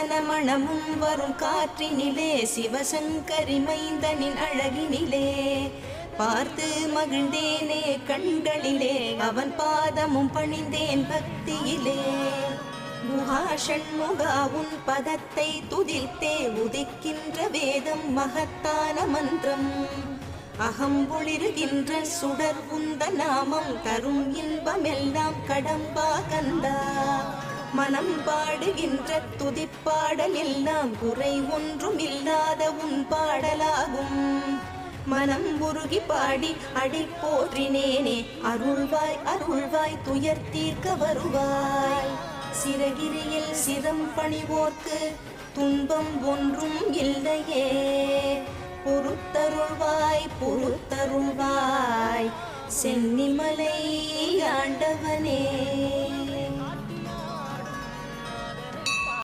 சந்தன மணமும் வரும் காற்றினிலே சிவசங்கரி மைந்தனின் அழகினிலே பார்த்து மகிழ்ந்தேனே கண்களிலே அவன் பாதமும் பணிந்தேன் பக்தியிலே முகாஷண்முகா உன் பதத்தை துதித்தே உதிக்கின்ற வேதம் மகத்தான மந்திரம் அகம்பொளிருகின்ற சுடர் உந்த நாமம் தரும் இன்பமெல்லாம் கடம்பா கந்தா மனம் பாடுகின்ற துதிப்பாடல் எல்லாம் குறை ஒன்றும் இல்லாத உன் பாடலாகும் மனம் உருகி பாடி அடி போற்றினேனே அருள்வாய் அருள்வாய் துயர் தீர்க்க வருவாய் சிறகிரியில் சிரம் பணிவோர்க்கு துன்பம் ஒன்றும் இல்லையே பொறுத்தருள்வாய் பொறுத்தருள்வாய் சென்னிமலை ஆண்டவனே.